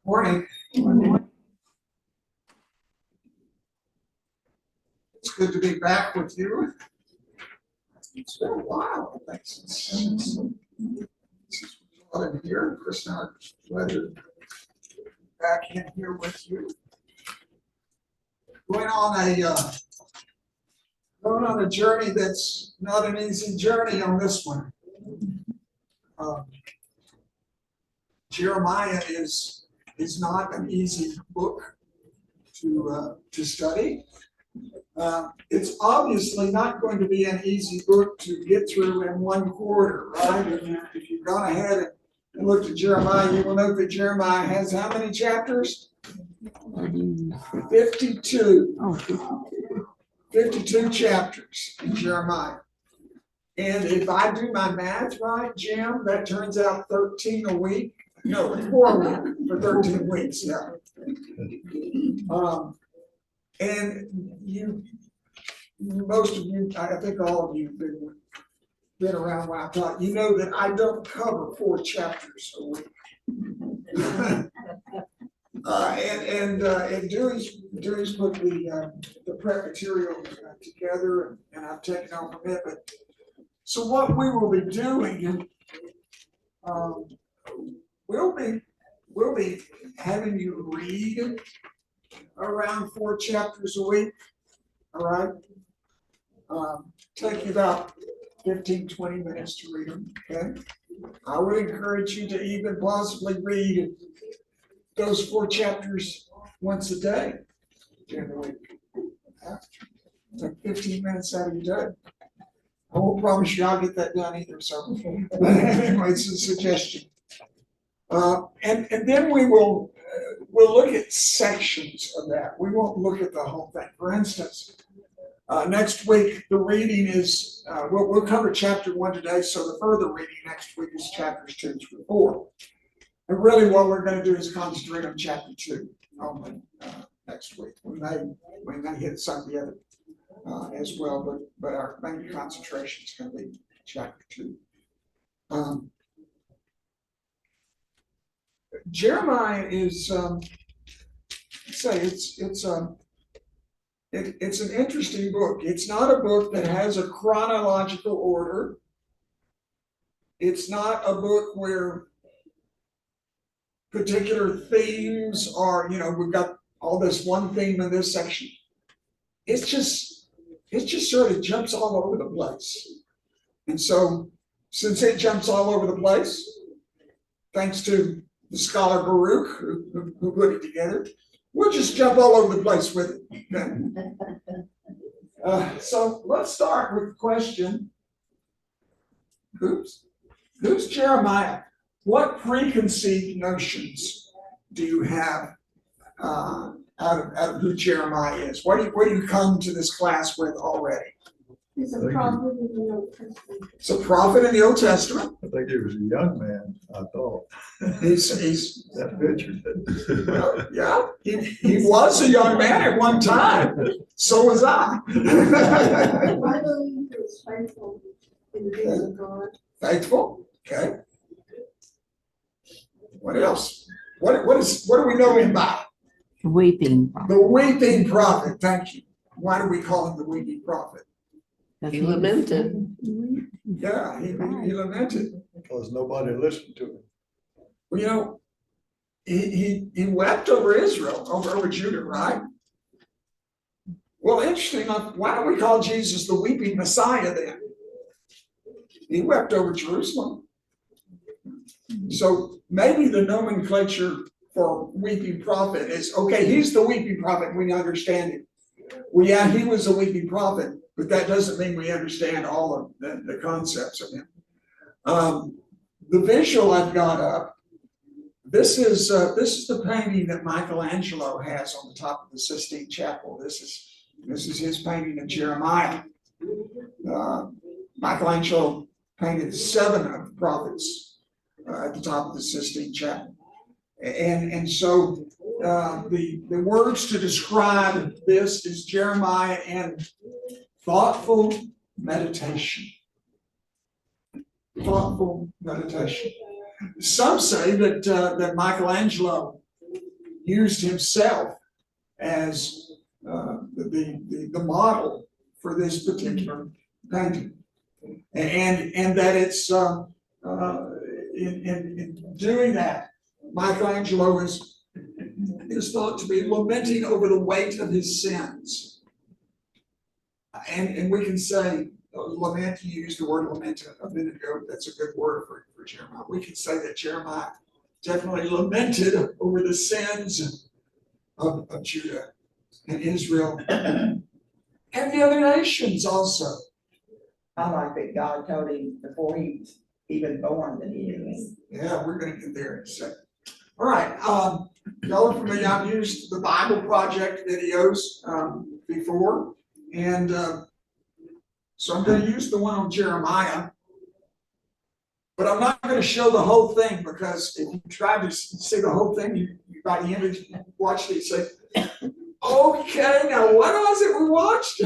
Morning. It's good to be back with you. It's been a while, I think, since we got in here. Chris and I are glad to be back in here with you. Going on a journey that's not an easy journey on this one. Jeremiah is not an easy book to study. It's obviously not going to be an easy book to get through in one quarter, right? If you've gone ahead and looked at Jeremiah, you will note that Jeremiah has how many chapters? 52. 52 chapters in Jeremiah. And if I do my math right, Jim, that turns out 13 a week. No, 4 a week for 13 weeks, yeah. And most of you, I think all of you have been around when I taught, you know that I don't cover 4 chapters a week. And Dewey's put the prep material together, and I've taken on from it. But so what we will be doing, we'll be having you read around 4 chapters a week. All right, take you about 15-20 minutes to read them. Okay, I would encourage you to even possibly read those 4 chapters once a day during the week. Take 15 minutes out of your day. I won't promise you I'll get that done either. So, anyway, it's a suggestion. And then we'll look at sections of that. We won't look at the whole thing. For instance, next week the reading is we'll cover chapter 1 today. So the further reading next week is chapters 2 through 4. And really, what we're going to do is concentrate on chapter 2 only next week. We may hit some of the other as well, but our main concentration is going to be chapter 2. Jeremiah is it's an interesting book. It's not a book that has a chronological order. It's not a book where particular themes are, we've got all this one theme in this section. It just sort of jumps all over the place. And so since it jumps all over the place, thanks to the scholar Baruch who put it together, we'll just jump all over the place with it. So let's start with the question, who's Jeremiah? What preconceived notions do you have out of who Jeremiah is? What do you come to this class with already? He's a prophet in the Old Testament. It's a prophet in the Old Testament. I think he was a young man, I thought. He's That picture. well, yeah, he was a young man at one time. So was I. I believe he was faithful in the things of God. Faithful? Okay. What else? What do we know him by? The weeping prophet. The weeping prophet. Thank you. Why do we call him the weeping prophet? He lamented. Yeah, he lamented. Because nobody listened to him. Well, he wept over Israel, over Judah, right? Well, interesting enough, why don't we call Jesus the weeping Messiah then? He wept over Jerusalem. So maybe the nomenclature for weeping prophet is, okay, he's the weeping prophet, we understand it. Well, yeah, he was a weeping prophet, but that doesn't mean we understand all of the concepts of him. The visual I've got up, this is the painting that Michelangelo has on the top of the Sistine Chapel. This is his painting of Jeremiah. Michelangelo painted 7 of the prophets at the top of the Sistine Chapel. And so the words to describe this is Jeremiah and thoughtful meditation. Thoughtful meditation. Some say that Michelangelo used himself as the model for this particular painting. And that it's in doing that, Michelangelo is thought to be lamenting over the weight of his sins. And we can say, lament, you used the word lament a minute ago, that's a good word for Jeremiah. We can say that Jeremiah definitely lamented over the sins of Judah and Israel and the other nations also. I like that God told him before he was even born that he knew him. Yeah, we're going to get there in a second. All right, y'all are familiar. I've used the Bible Project videos before, and so I'm going to use the one on Jeremiah, but I'm not going to show the whole thing, because if you try to see the whole thing, you by the end of it, watch it, you say, okay, now what was it we watched?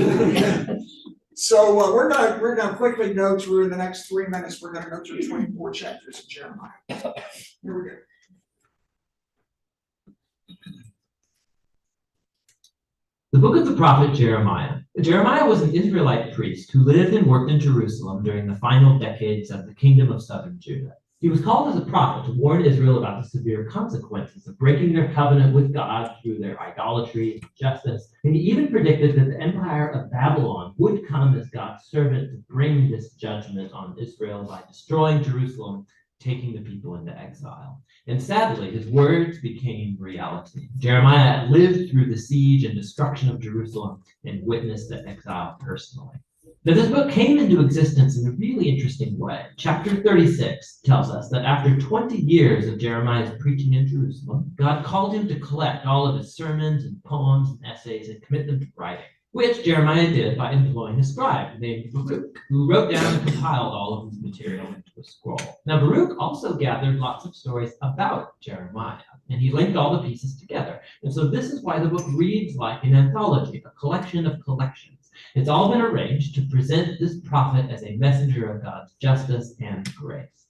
So we're gonna quickly go through in the next 3 minutes. We're gonna go through 24 chapters of Jeremiah. Here we go. The book of the prophet Jeremiah. Jeremiah was an Israelite priest who lived and worked in Jerusalem during the final decades of the kingdom of southern Judah. He was called as a prophet to warn Israel about the severe consequences of breaking their covenant with God through their idolatry and injustice. And he even predicted that the empire of Babylon would come as God's servant to bring this judgment on Israel by destroying Jerusalem, taking the people into exile. And sadly, his words became reality. Jeremiah lived through the siege and destruction of Jerusalem and witnessed the exile personally. Now, this book came into existence in a really interesting way. Chapter 36 tells us that after 20 years of Jeremiah's preaching in Jerusalem, God called him to collect all of his sermons and poems and essays and commit them to writing, which Jeremiah did by employing a scribe named Baruch, who wrote down and compiled all of his material into a scroll. Now, Baruch also gathered lots of stories about Jeremiah, and he linked all the pieces together. And so this is why the book reads like an anthology, a collection of collections. It's all been arranged to present this prophet as a messenger of God's justice and grace.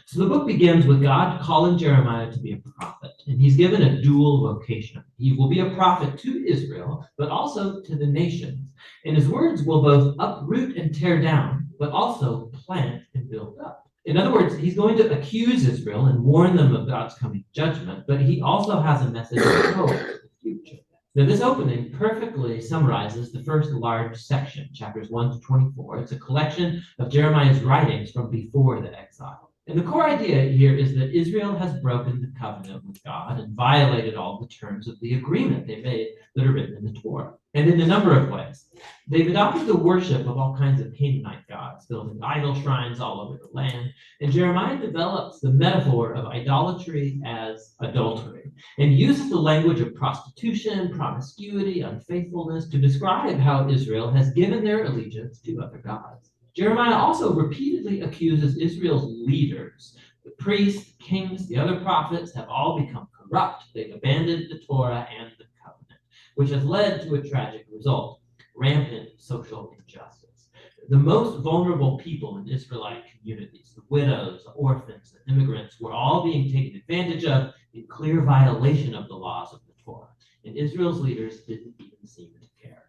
So the book begins with God calling Jeremiah to be a prophet, and he's given a dual vocation. He will be a prophet to Israel, but also to the nations. And his words will both uproot and tear down, but also plant and build up. In other words, he's going to accuse Israel and warn them of God's coming judgment, but he also has a message of hope for the future. Now, this opening perfectly summarizes the first large section, chapters 1 to 24. It's a collection of Jeremiah's writings from before the exile. And the core idea here is that Israel has broken the covenant with God and violated all the terms of the agreement they made that are written in the Torah. And in a number of ways, they've adopted the worship of all kinds of Canaanite gods, building idol shrines all over the land. And Jeremiah develops the metaphor of idolatry as adultery and uses the language of prostitution, promiscuity, unfaithfulness to describe how Israel has given their allegiance to other gods. Jeremiah also repeatedly accuses Israel's leaders. The priests, kings, the other prophets have all become corrupt. They've abandoned the Torah and the covenant, which has led to a tragic result: rampant social injustice. The most vulnerable people in Israelite communities, the widows, the orphans, the immigrants, were all being taken advantage of in clear violation of the laws of the Torah. And Israel's leaders didn't even seem to care.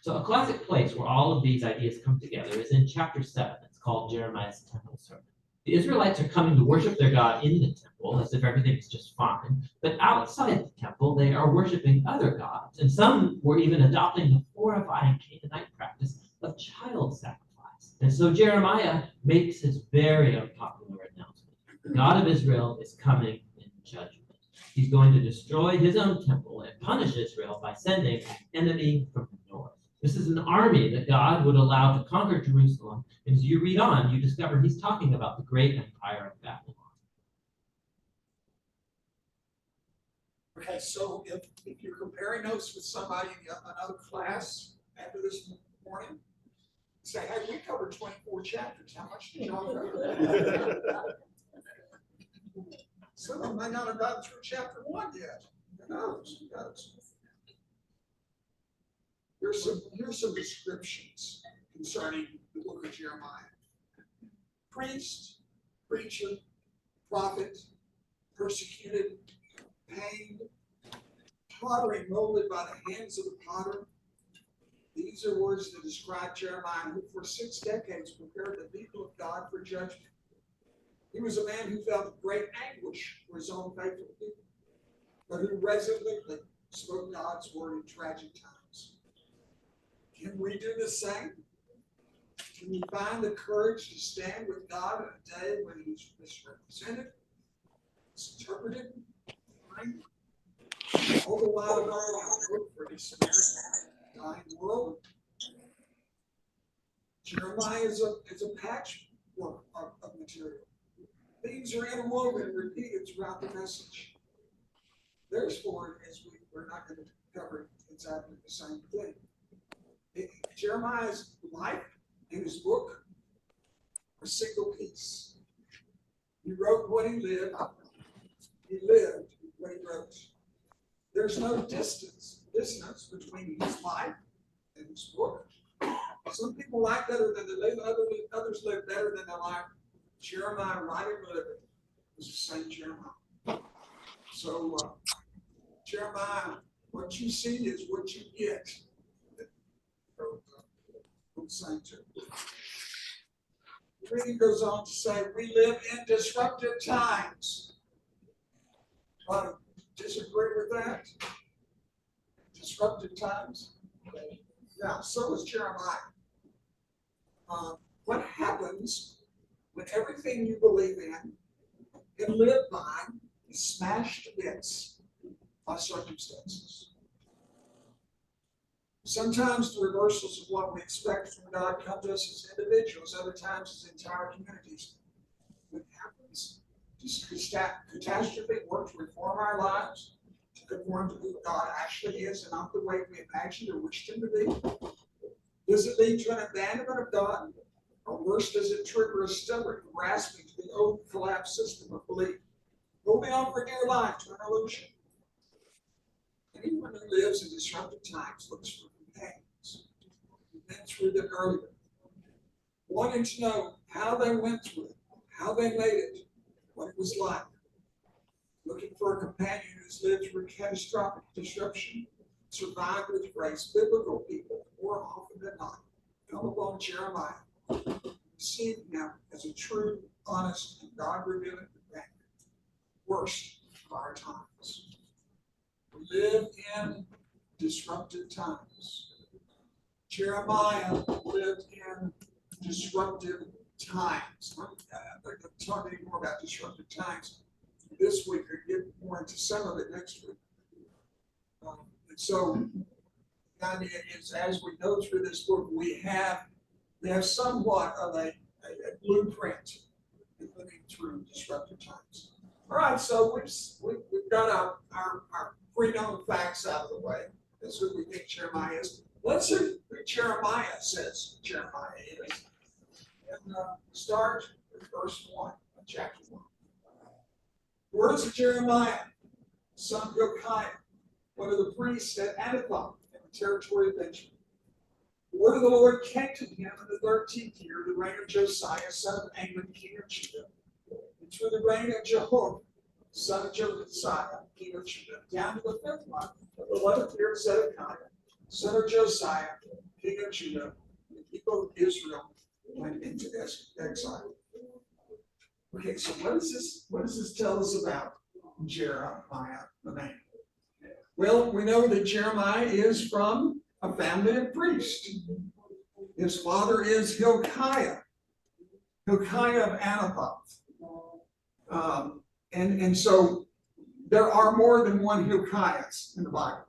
So a classic place where all of these ideas come together is in chapter 7. It's called Jeremiah's Temple Sermon. The Israelites are coming to worship their God in the temple as if everything is just fine. But outside the temple, they are worshiping other gods. And some were even adopting the horrifying Canaanite practice of child sacrifice. And so Jeremiah makes his very unpopular announcement. The God of Israel is coming in judgment. He's going to destroy his own temple and punish Israel by sending an enemy from the north. This is an army that God would allow to conquer Jerusalem. And as you read on, you discover he's talking about the great empire of Babylon. Okay, so if you're comparing notes with somebody in another class after this morning, say, hey, we covered 24 chapters. How much did y'all cover? Some of them may not have gotten through chapter 1 yet. Who knows? Who knows? Here's some descriptions concerning the book of Jeremiah. Priest, preacher, prophet, persecuted, pained, pottery molded by the hands of the potter. These are words that describe Jeremiah, who for 6 decades prepared the people of God for judgment. He was a man who felt great anguish for his own faithful people, but who resolutely spoke God's word in tragic times. Can we do the same? Can we find the courage to stand with God on a day when he's misrepresented, misinterpreted, lying? All the while of our life for this dying world. Jeremiah is a patchwork of material. Themes are interwoven and repeated throughout the message. Therefore, as we're not going to cover exactly the same thing. Jeremiah's life and his book are a single piece. He wrote what he lived. He lived what he wrote. There's no distance between his life and his book. Some people life better than they live, others live better than their life. Jeremiah, writing and living, was the same Jeremiah. So, Jeremiah, what you see is what you get. Same too. The reading goes on to say, we live in disruptive times. Disagree with that? Disruptive times? Yeah, so is Jeremiah. What happens when everything you believe in and live by is smashed to bits by circumstances? Sometimes the reversals of what we expect from God come to us as individuals, other times as entire communities. What happens? Does catastrophe work to reform our lives, to conform to who God actually is and not the way we imagined or wished him to be? Does it lead to an abandonment of God? Or worse, does it trigger a stubborn grasping to the old collapsed system of belief, holding on for dear life to an illusion? Anyone who lives in disruptive times looks for companions who've been through them earlier, wanting to know how they went through it, how they made it, what it was like. Looking for a companion who's lived through catastrophic disruption, survived with grace. Biblical people, more often than not, come upon Jeremiah, see him as a true, honest, and God-revealing companion. Worst of our times. We live in disruptive times. Jeremiah lived in disruptive times. I'm not going to talk any more about disruptive times this week, or get more into some of it next week. And so the idea is, as we go through this book, we have somewhat of a blueprint in living through disruptive times. All right, so we've got our pre-known facts out of the way. That's who we think Jeremiah is. Let's see who Jeremiah says Jeremiah is. And start with verse 1 of chapter 1. Words of Jeremiah, son of Hilkiah, one of the priests at Anathoth in the territory of Benjamin. The word of the Lord came to him in the 13th year, the reign of Josiah, son of Amon, king of Judah, and through the reign of Jehoram, son of Josiah, king of Judah, down to the 5th month of the 11th year of Zedekiah, son of Josiah, king of Judah, the people of Israel went into exile. Okay, so what does this tell us about Jeremiah, the man? Well, we know that Jeremiah is from a family of priests. His father is Hilkiah of Anathoth. And so there are more than one Hilkiahs in the Bible.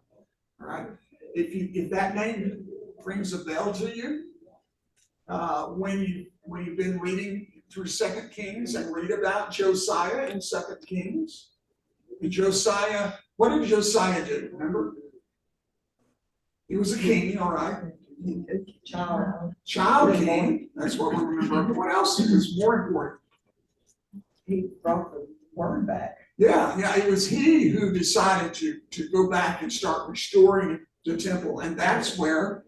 All right. If that name rings a bell to you, when you've been reading through 2 Kings and read about Josiah in 2 Kings, Josiah, what did Josiah do? Remember? He was a king, all right. Child king. That's what we remember. What else is more important? He brought the word back. Yeah, it was he who decided to go back and start restoring the temple. And that's where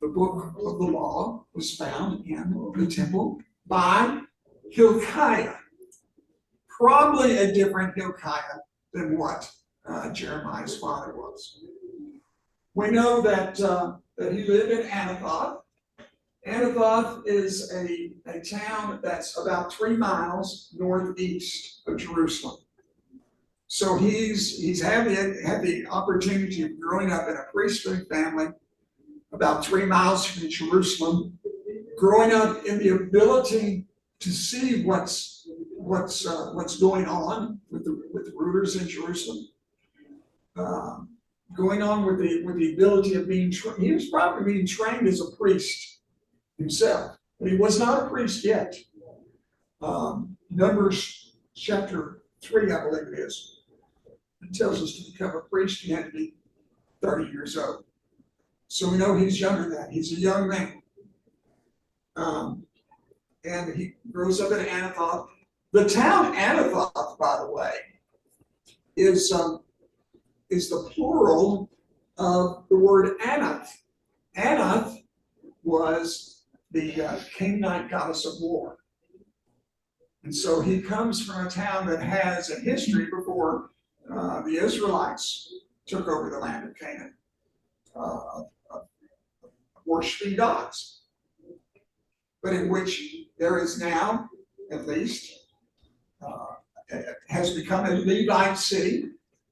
the book of the law was found in the temple by Hilkiah. Probably a different Hilkiah than what Jeremiah's father was. We know that he lived in Anathoth. Anathoth is a town that's about 3 miles northeast of Jerusalem. So he's had the opportunity of growing up in a priestly family about 3 miles from Jerusalem, growing up in the ability to see what's going on with the rulers in Jerusalem, going on with the ability of being he was probably being trained as a priest himself, but he was not a priest yet. Numbers chapter 3, I believe it is. It tells us to become a priest, he had to be 30 years old. So we know he's younger than that. He's a young man. And he grows up in Anathoth. The town Anathoth, by the way, is the plural of the word Anath. Anath was the Canaanite goddess of war. And so he comes from a town that has a history before the Israelites took over the land of Canaan, worshiping gods, but in which there is now, at least, has become a Levite city.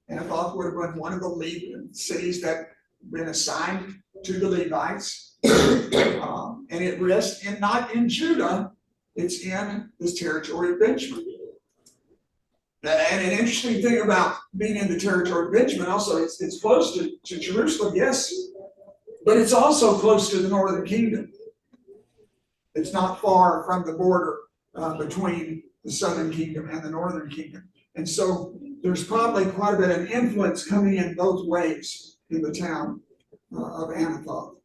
Anathoth would have been one of the Levite cities that have been assigned to the Levites, and it rests not in Judah, it's in this territory of Benjamin. And an interesting thing about being in the territory of Benjamin, also, it's close to Jerusalem, yes, but it's also close to the northern kingdom. It's not far from the border between the southern kingdom and the northern kingdom. And so there's probably quite a bit of influence coming in both ways in the town of Anathoth.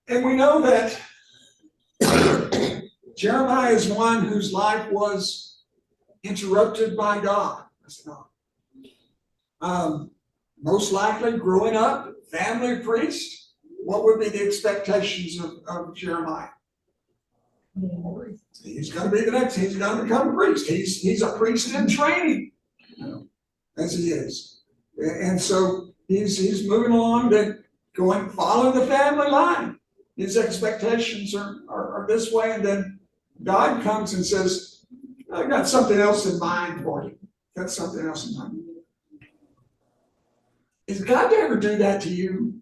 And we know that Jeremiah is one whose life was interrupted by God. Most likely growing up, family priest, what would be the expectations of Jeremiah? He's going to be the next, he's going to become a priest. He's a priest in training, as he is. And so he's moving along, following the family line. His expectations are this way, and then God comes and says, I got something else in mind for you. Got something else in mind. Is God ever do that to you?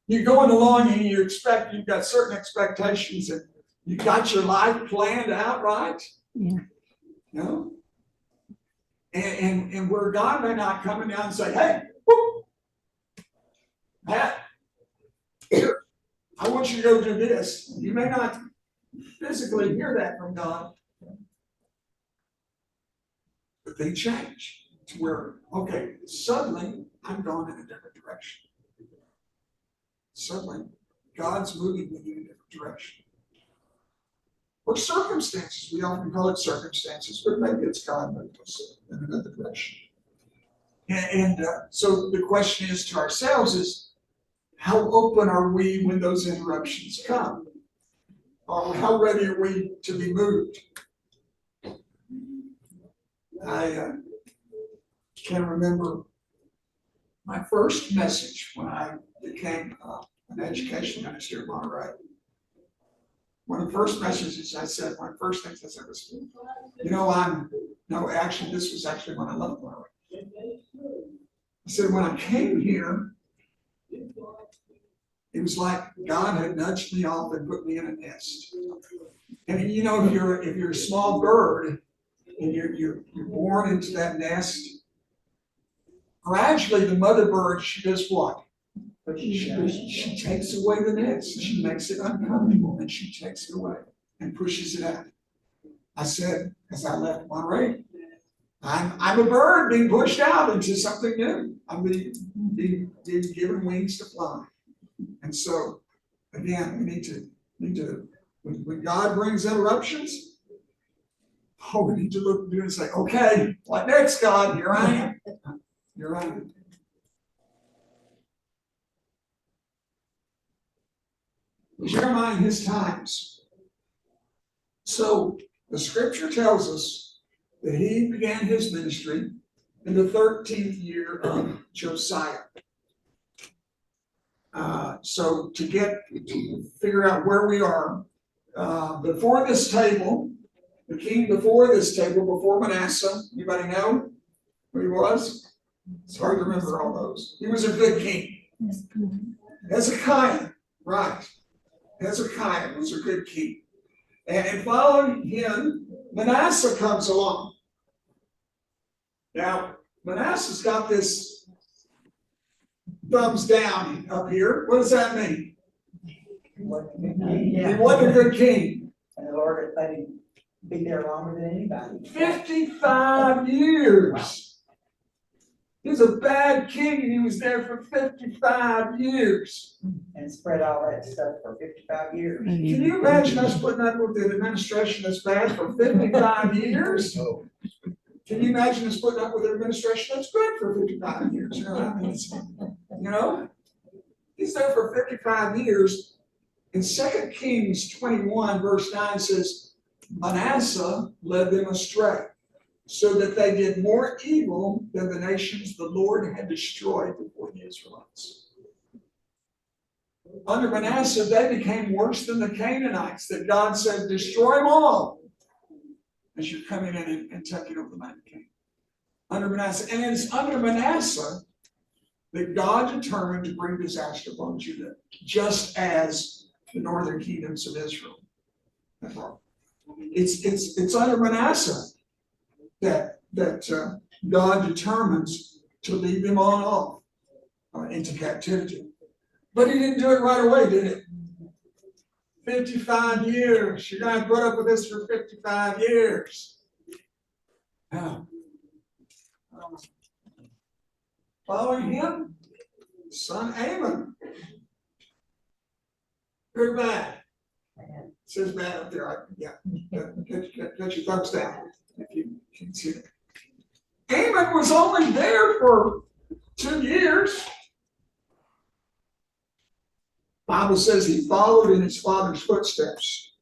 You're going along and you've got certain expectations and you got your life planned out right. Yeah. You know? And where God may not come down and say, hey, whoop, Matt, here, I want you to go do this. You may not physically hear that from God, but they change to where, okay, suddenly I'm going in a different direction. Suddenly, God's moving me in a different direction. Or circumstances, we often call it circumstances, but maybe it's God moving us in another direction. And so the question is to ourselves is, how open are we when those interruptions come? Or how ready are we to be moved? I can remember my first message when I became an education minister in Monterey. One of the first messages I said, one of the first things I said was, this was actually when I left Monterey. I said, when I came here, it was like God had nudged me off and put me in a nest. And if you're a small bird and you're born into that nest, gradually the mother bird, she does what? She takes away the nest. She makes it uncomfortable and she takes it away and pushes it out. I said, as I left Monterey, I'm a bird being pushed out into something new. I'm being given wings to fly. And so, again, we need to when God brings interruptions, we need to look and say, okay, what next, God? Here I am. Here I am. Jeremiah in his times. So The scripture tells us that he began his ministry in the 13th year of Josiah. So to figure out where we are, before this table, the king before this table, before Manasseh, anybody know who he was? It's hard to remember all those. He was a good king. Hezekiah, right. Hezekiah was a good king. And following him, Manasseh comes along. Now, Manasseh's got this thumbs down up here. What does that mean? He wasn't a good king. And the Lord let him be there longer than anybody. 55 years. He's a bad king and he was there for 55 years. And spread all that stuff for 55 years. Can you imagine us putting up with an administration that's bad for 55 years? So, Can you imagine us putting up with an administration that's good for 55 years? You know, I mean, he's there for 55 years. In 2 Kings 21, verse 9 says, Manasseh led them astray, so that they did more evil than the nations the Lord had destroyed before the Israelites. Under Manasseh, they became worse than the Canaanites, that God said, destroy them all, as you're coming in and taking over the land of Canaan. Under Manasseh, and it's under Manasseh that God determined to bring disaster upon Judah, just as the northern kingdoms of Israel have brought. It's under Manasseh that God determines to lead them on off into captivity. But he didn't do it right away, did it? 55 years. You're going to put up with this for 55 years. Now, following him, son Ammon. Good or bad? It says bad up there. Yeah. Get your thumbs down if you can see it. Ammon was only there for 2 years. Bible says he followed in his father's footsteps.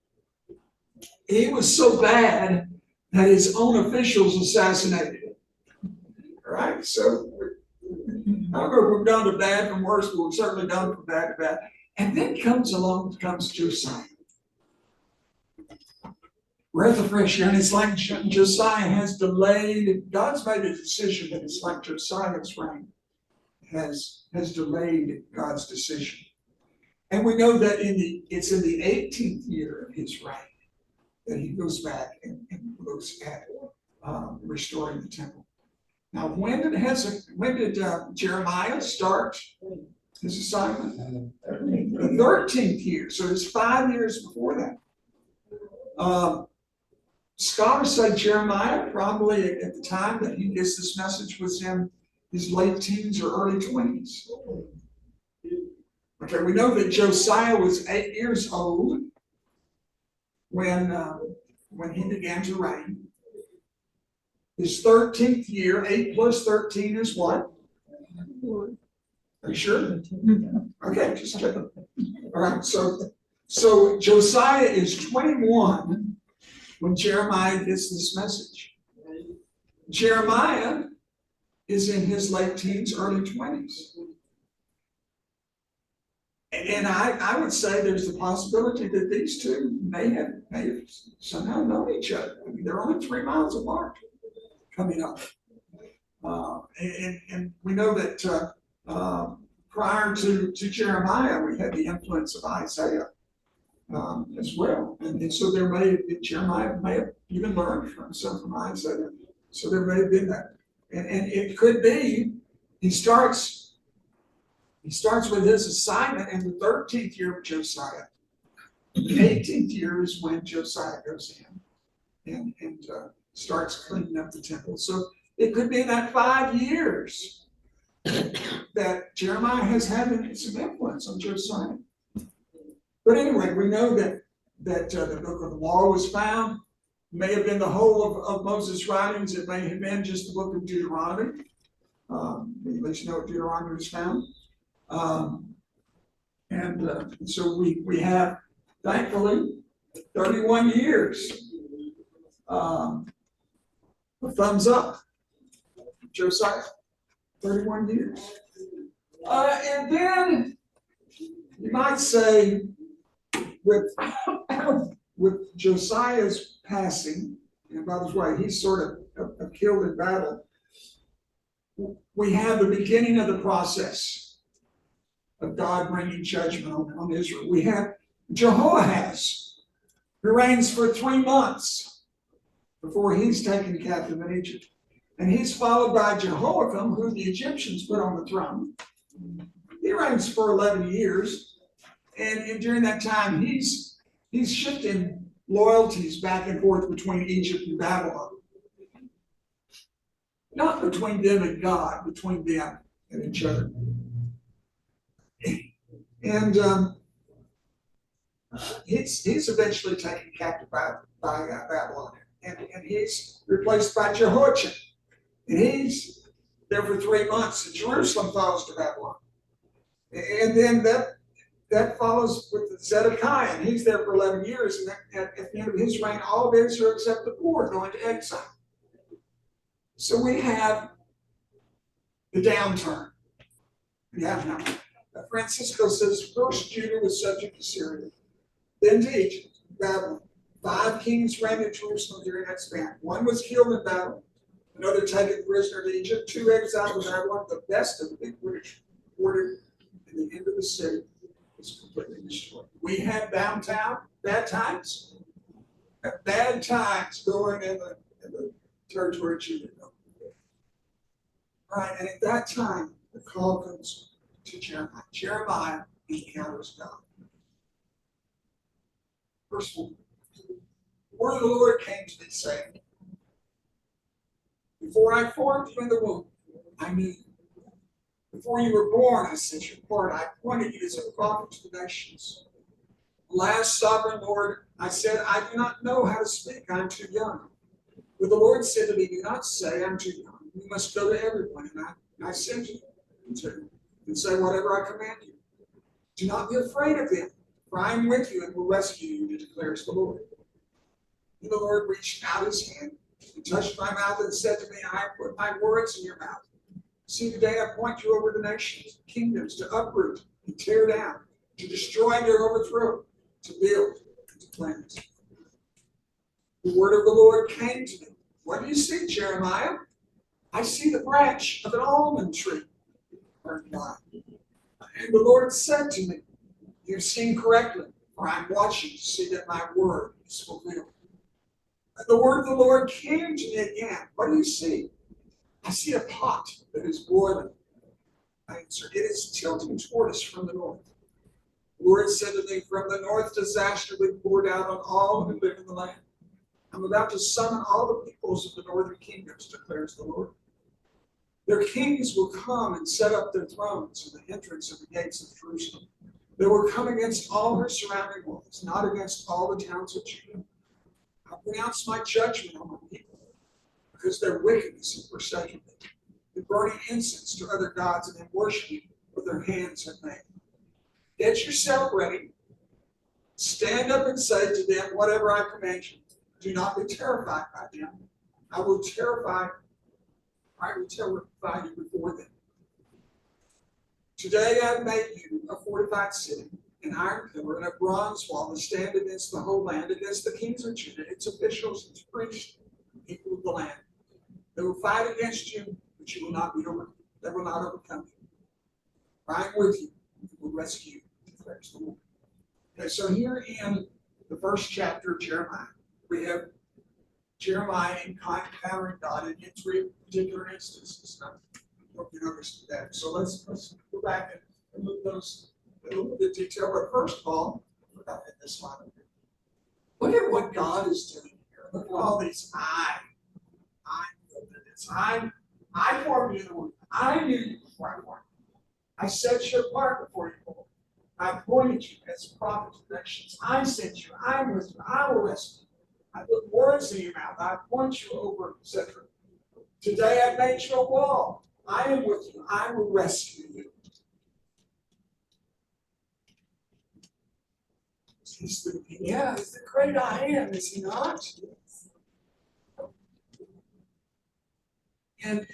He was so bad that his own officials assassinated him. All right, so I don't know if we've done to bad from worse, but we've certainly done from bad to bad. And then comes Josiah. Breath of fresh air, and it's like Josiah has delayed. God's made a decision, but it's like Josiah's reign has delayed God's decision. And we know that it's in the 18th year of his reign that he goes back and looks at restoring the temple. Now, when did Jeremiah start his assignment? The 13th year, so it's 5 years before that. Scholars say Jeremiah probably at the time that he gets this message was in his late teens or early 20s. Okay, we know that Josiah was 8 years old when he began to reign. His 13th year, 8 plus 13 is what? Are you sure? Okay, just check it. All right, so Josiah is 21 when Jeremiah gets this message. Jeremiah is in his late teens, early 20s. And I would say there's the possibility that these two may have somehow known each other. I mean, they're only 3 miles apart coming up. And we know that prior to Jeremiah, we had the influence of Isaiah as well. And so Jeremiah may have even learned from Isaiah. So there may have been that. And it could be he starts with his assignment in the 13th year of Josiah. The 18th year is when Josiah goes in and starts cleaning up the temple. So it could be that 5 years that Jeremiah has had some influence on Josiah. But anyway, we know that the book of the law was found. May have been the whole of Moses' writings. It may have been just the book of Deuteronomy. At least know what Deuteronomy was found. So we have, thankfully, 31 years a thumbs up. Josiah, 31 years. And then you might say, with Josiah's passing, and by the way, he's sort of killed in battle, we have the beginning of the process of God bringing judgment on Israel. We have Jehoahaz, who reigns for 3 months before he's taken captive in Egypt. And he's followed by Jehoiakim, who the Egyptians put on the throne. He reigns for 11 years. And during that time, he's shifting loyalties back and forth between Egypt and Babylon. Not between them and God, between them and each other. And he's eventually taken captive by Babylon. And he's replaced by Jehoiachin. And he's there for 3 months, and Jerusalem falls to Babylon. And then that follows with Zedekiah, and he's there for 11 years. And at the end of his reign, all of Israel except the poor go into exile. So we have the downturn. Now, Francisco says, first Judah was subject to Syria, then to Egypt, Babylon. 5 kings reigned in Jerusalem during that span. 1 was killed in battle, another taken prisoner to Egypt, 2 exiled to Babylon. The best of the big British ordered, and the end of the city was completely destroyed. We had downtown, bad times going in the territory of Judah. Right, and at that time, the call comes to Jeremiah. Jeremiah encounters God. Verse 1. The word of the Lord came to me, saying, before I formed you in the womb, I knew you. Before you were born, I set you apart. I appointed you as a prophet to the nations. Alas, sovereign Lord, I said, I do not know how to speak. I'm too young. But the Lord said to me, do not say I'm too young. You must go to everyone, and I send you to, and say whatever I command you. Do not be afraid of them, for I am with you and will rescue you, declares the Lord. And the Lord reached out his hand and touched my mouth and said to me, I put my words in your mouth. See, today I point you over the nations, kingdoms, to uproot and tear down, to destroy and to overthrow, to build and to plant. The word of the Lord came to me. What do you see, Jeremiah? I see the branch of an almond tree. And the Lord said to me, you've seen correctly, for I'm watching to see that my word is fulfilled. And the word of the Lord came to me again. What do you see? I see a pot that is boiling. I answered, it is tilting toward us from the north. The Lord said to me, from the north disaster will be poured out on all who live in the land. I'm about to summon all the peoples of the northern kingdoms, declares the Lord. Their kings will come and set up their thrones in the entrance of the gates of Jerusalem. They will come against all her surrounding walls, not against all the towns of Judah. I pronounce my judgment on my people, because their wickedness has forsaken me. They're burning incense to other gods and then worshiping what their hands have made. Get yourself ready. Stand up and say to them whatever I command you. Do not be terrified by them. I will terrify you before them. Today I have made you a fortified city, an iron pillar, and a bronze wall to stand against the whole land, against the kings of Judah, its officials, its priests, people of the land. They will fight against you, but you will not be overcome. They will not overcome you. I am with you, and will rescue you, declares the Lord. Okay, so here in the first chapter of Jeremiah, we have Jeremiah encountering God in 3 particular instances. I hope you noticed that. So let's go back and look at those in a little bit of detail. But first of all, this slide up here. Look at what God is doing here. Look at all these I formed you in the womb. I knew you before I formed you. I set you apart before you were born. I appointed you as a prophet to the nations. I sent you. I am with you. I will rescue you. I put words in your mouth. I appoint you over, etc. Today I made you a wall. I am with you. I will rescue you. He's the great I am, is he not? And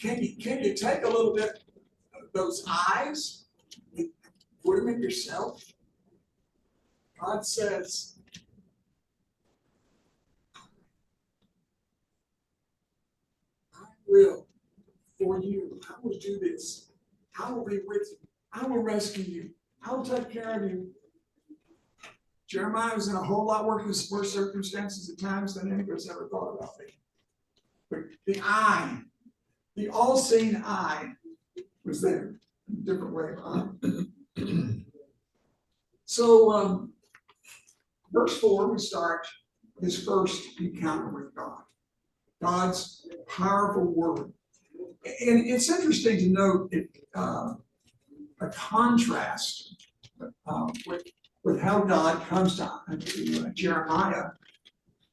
can you take a little bit of those eyes and put them in yourself? God says, I will for you. I will do this. I will be with you. I will rescue you. I will take care of you. Jeremiah was in a whole lot worse circumstances at times than any of us ever thought about being. But the eye, the all-seeing eye, was there in a different way of eye. So, verse 4, we start his first encounter with God. God's powerful word. And it's interesting to note a contrast with how God comes to Jeremiah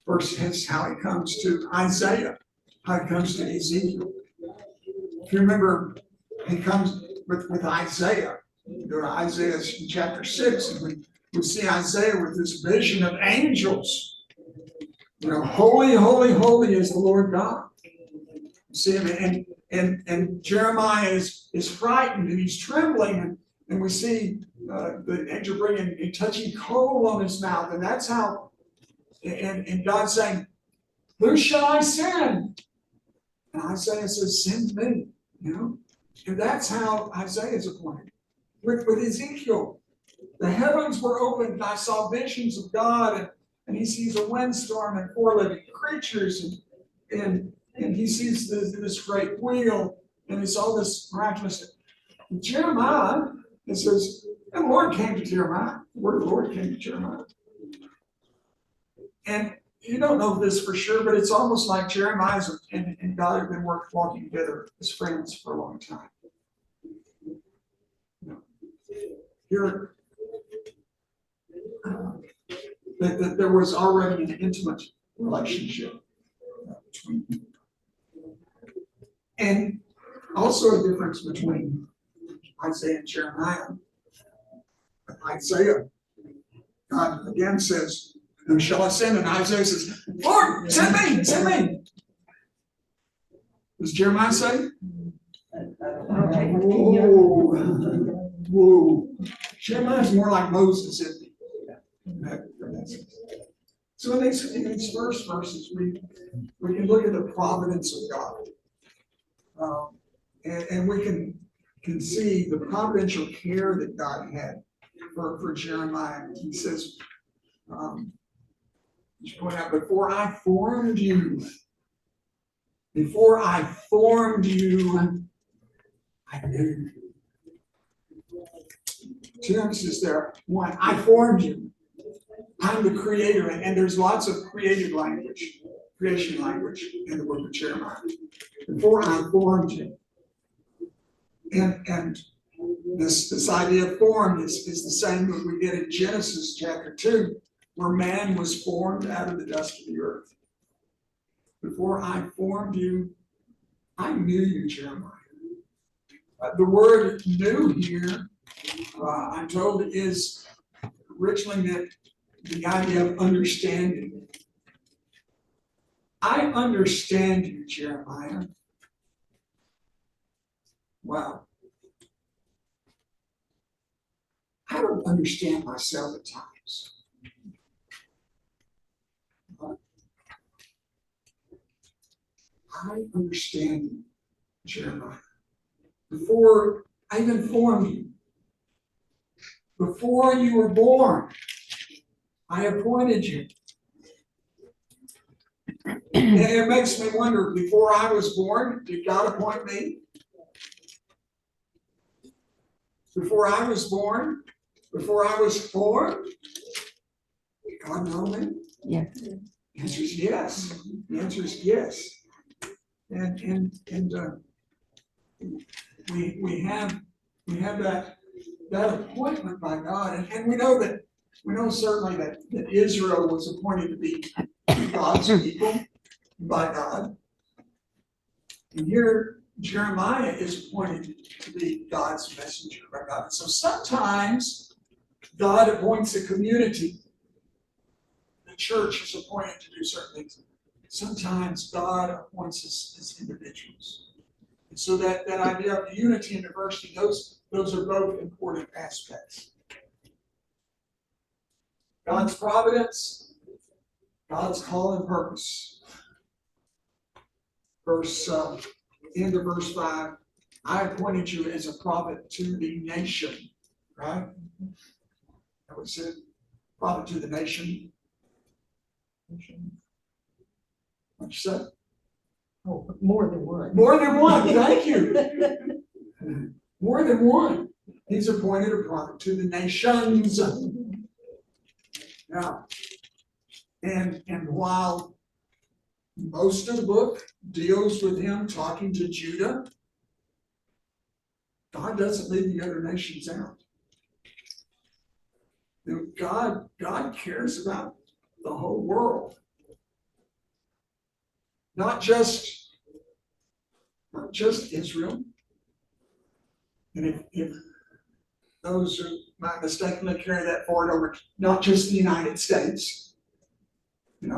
versus how he comes to Isaiah, how he comes to Ezekiel. If you remember, he comes with Isaiah. Go to Isaiah chapter 6, and we see Isaiah with this vision of angels. Holy, holy, holy is the Lord God. You see him, and Jeremiah is frightened and he's trembling, and we see the angel bringing a touching coal on his mouth, and that's how, and God saying, "Who shall I send?" And Isaiah says, "Send me." And that's how Isaiah is appointed. With Ezekiel, the heavens were opened, and I saw visions of God, and he sees a windstorm and 4 living creatures, and he sees this great wheel, and it's all this miraculous. And Jeremiah, it says, and the Lord came to Jeremiah. The word of the Lord came to Jeremiah. And you don't know this for sure, but it's almost like Jeremiah and God have been walking together as friends for a long time. Here, that there was already an intimate relationship between them. And also a difference between Isaiah and Jeremiah. Isaiah, God again says, "Who shall I send?" And Isaiah says, "Lord, send me, send me." Does Jeremiah say? Whoa. Jeremiah's more like Moses, isn't he? So in these first verses, we can look at the providence of God. And we can see the providential care that God had for Jeremiah. He says, you point out, before I formed you, I knew you. 2 emphases there. 1, I formed you. I'm the creator, and there's lots of creative language, creation language in the book of Jeremiah. Before I formed you. And this idea of formed is the same that we get in Genesis chapter 2, where man was formed out of the dust of the earth. Before I formed you, I knew you, Jeremiah. The word "knew" here, I'm told, is originally meant the idea of understanding. I understand you, Jeremiah. Wow. I don't understand myself at times. But I understand you, Jeremiah. Before I even formed you, before you were born, I appointed you. And it makes me wonder, before I was born, did God appoint me? Before I was born, before I was formed, did God know me? Yeah. The answer is yes. The answer is yes. And we have that appointment by God, and we know certainly that Israel was appointed to be God's people by God. And here Jeremiah is appointed to be God's messenger by God. So sometimes God appoints a community. The church is appointed to do certain things. sometimes God appoints us as individuals. And so that idea of unity and diversity, those are both important aspects. God's providence, God's call and purpose. End of verse 5, I appointed you as a prophet to the nation, right? That was it, prophet to the nation. What you said? Oh, more than one. More than one, thank you. More than one. He's appointed a prophet to the nations. Now, and while most of the book deals with him talking to Judah, God doesn't leave the other nations out. God cares about the whole world. Not just Israel. And if those who might mistakenly carry that forward over, not just the United States, and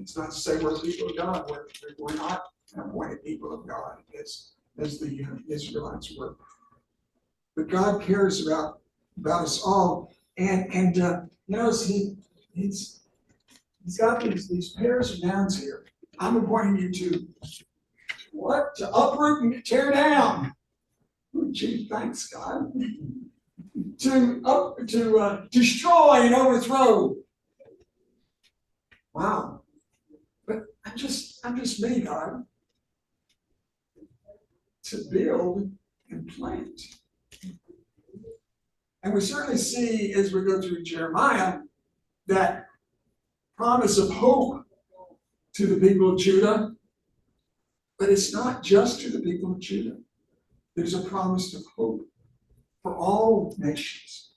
it's not to say we're people of God, we're not appointed people of God as the Israelites were. But God cares about us all, and notice he's got these pairs of nouns here. I'm appointing you to what? To uproot and tear down. Oh, gee, thanks, God. To destroy and overthrow. Wow. But I'm just me, God. To build and plant. And we certainly see as we go through Jeremiah that promise of hope to the people of Judah. But it's not just to the people of Judah. There's a promise of hope for all nations.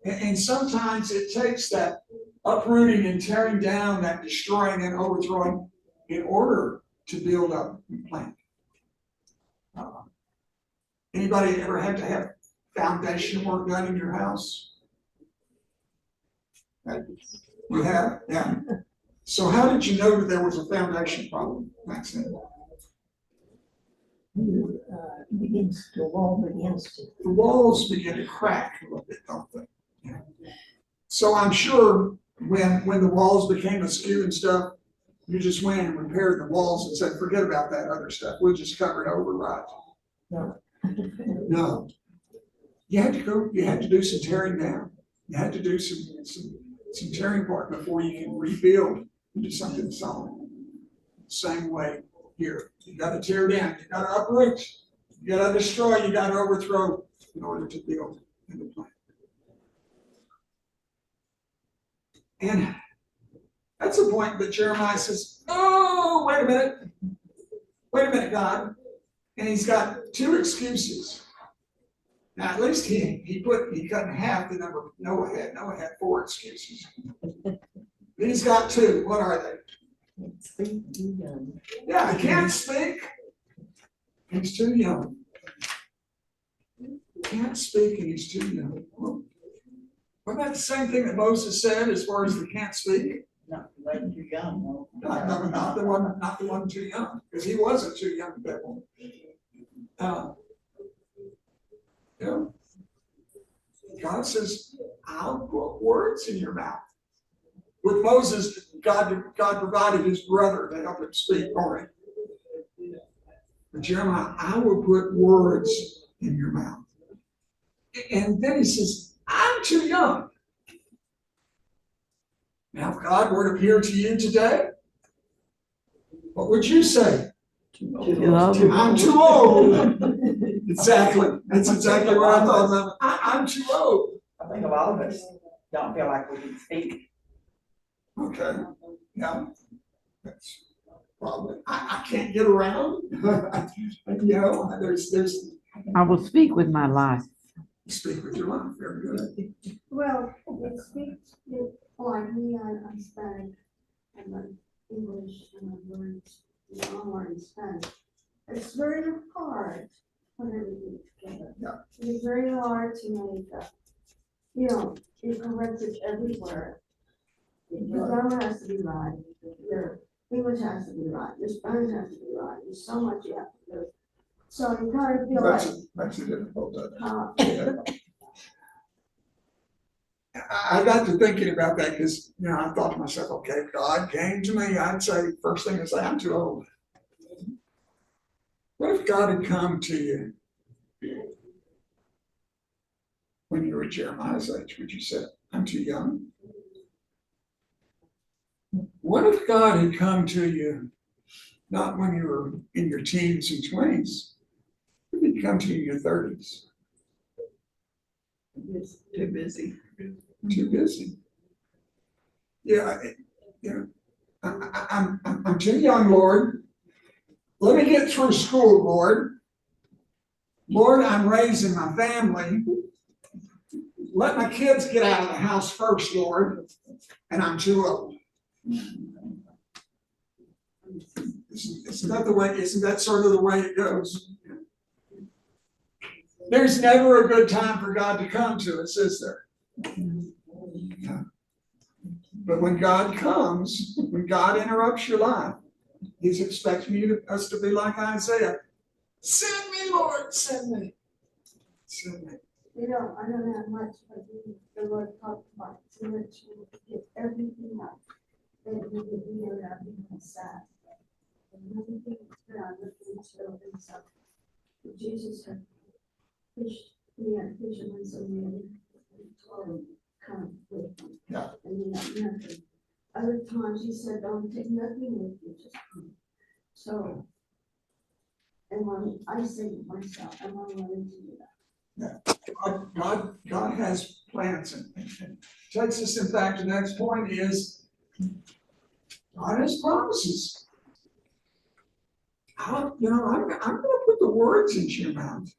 And sometimes it takes that uprooting and tearing down, that destroying and overthrowing in order to build up and plant. Anybody ever had to have foundation work done in your house? You have? Yeah. So how did you know that there was a foundation problem, Maxine? The wall begins to. The walls begin to crack a little bit, don't they? Yeah. So I'm sure when the walls became askew and stuff, you just went and repaired the walls and said, forget about that other stuff. We'll just cover it over, right? No. No. You had to do some tearing down. You had to do some tearing apart before you can rebuild into something solid. Same way here. You got to tear down, you got to uproot, you got to destroy, you got to overthrow in order to build in the plan. And that's the point that Jeremiah says, oh, wait a minute, God. And he's got two excuses. Now, at least he cut in half the number Noah had. Noah had 4 excuses. He's got 2. What are they? Yeah, he can't speak. He's too young. He can't speak and he's too young. Wasn't that the same thing that Moses said as far as he can't speak? Not too young, no. Not the one too young, because he wasn't too young at that point. God says, I'll put words in your mouth. With Moses, God provided his brother to help him speak for him. But Jeremiah, I will put words in your mouth. And then he says, I'm too young. Now, if God were to appear to you today, what would you say? Too old. I'm too old. Exactly. That's exactly what I thought about. I'm too old. I think a lot of us don't feel like we can speak. Okay. Yeah. That's probably. I can't get around. There's. I will speak with my life. Speak with your life. Very good. Well, it speaks, like me, I'm Hispanic, and I'm English, and I've learned in Spanish. It's very hard to put everything together. Yeah. It's very hard to make, incorrect it everywhere. Your grammar has to be right, your English has to be right, your Spanish has to be right, there's so much you have to do. So you kind of feel like, Makes it difficult, doesn't it? uh, I got to thinking about that because, I thought to myself, okay, if God came to me, I'd say, first thing I'd say, I'm too old. What if God had come to you when you were Jeremiah's age? Would you say, I'm too young? What if God had come to you, not when you were in your teens and 20s, what if he'd come to you in your 30s? Too busy. Too busy. Yeah, I'm too young, Lord. Let me get through school, Lord. Lord, I'm raising my family. Let my kids get out of the house first, Lord, and I'm too old. Isn't that the way? Isn't that sort of the way it goes? There's never a good time for God to come to us, is there? But when God comes, when God interrupts your life, he's expecting us to be like Isaiah. Send me, Lord, send me. Send me. I don't have much, but the Lord talked about to get everything up. That we get here, everything sad. And everything that I'm looking to and stuff. Jesus had fished, he had fishermen, so he told him, come with him. Yeah. And he had nothing. Other times he said, don't take nothing with you, just come. So, and when I say to myself, am I willing to do that? God has plans and takes us, in fact, the next point is God has promises. I'm going to put the words into your mouth.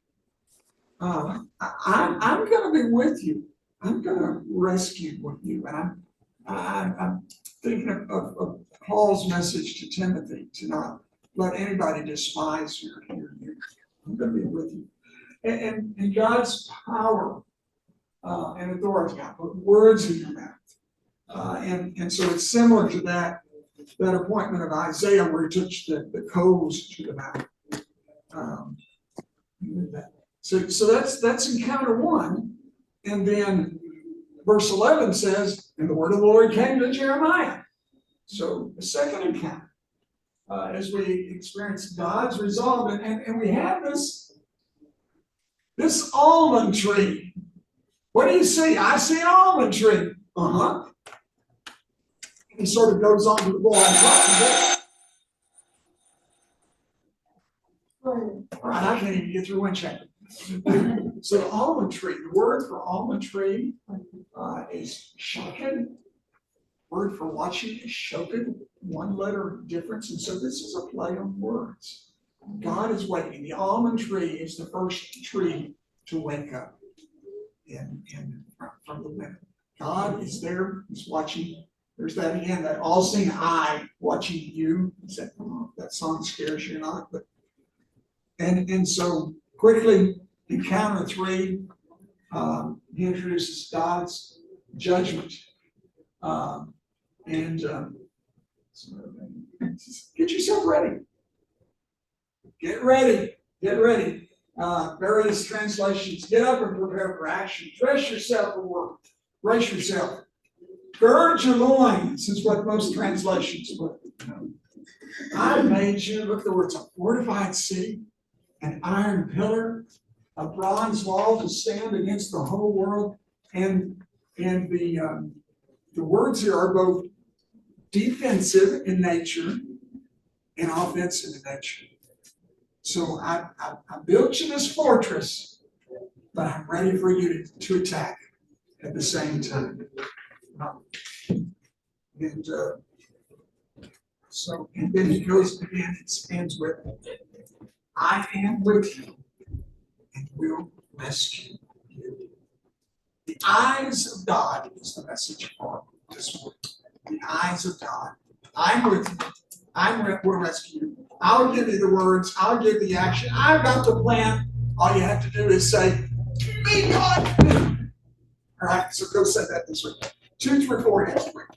I'm going to be with you. I'm going to rescue with you. And I'm thinking of Paul's message to Timothy to not let anybody despise you. I'm going to be with you. And God's power and authority. I put words in your mouth. And so it's similar to that appointment of Isaiah where he took the coals to the mouth. So that's encounter one. And then verse 11 says, and the word of the Lord came to Jeremiah. So the second encounter, as we experience God's resolve, and we have this almond tree. What do you see? I see an almond tree. Uh-huh. He sort of goes on to the wall and talks. All right, I can't even get through one chapter. So the almond tree, the word for almond tree is shoken. Word for watching is shoken, one letter difference. And so this is a play on words. God is waiting. The almond tree is the first tree to wake up from the winter. God is there, he's watching. There's that again, that all-seeing eye watching you. That song scares you not, but and so quickly encounter 3, he introduces God's judgment. So get yourself ready. Get ready. Get ready. Various translations. Get up and prepare for action. Dress yourself for work. Brace yourself. Gird your loins is what most translations put. I made you, look at the words, a fortified city, an iron pillar, a bronze wall to stand against the whole world. And the words here are both defensive in nature and offensive in nature. So I built you this fortress, but I'm ready for you to attack at the same time. And then he goes again, it ends with, I am with you and will rescue you. The eyes of God is the message for this morning. The eyes of God. I'm with you. Will rescue you. I'll give you the words. I'll give the action. I've got the plan. All you have to do is say, be God. All right, so go say that this week. 2 through 4 next week.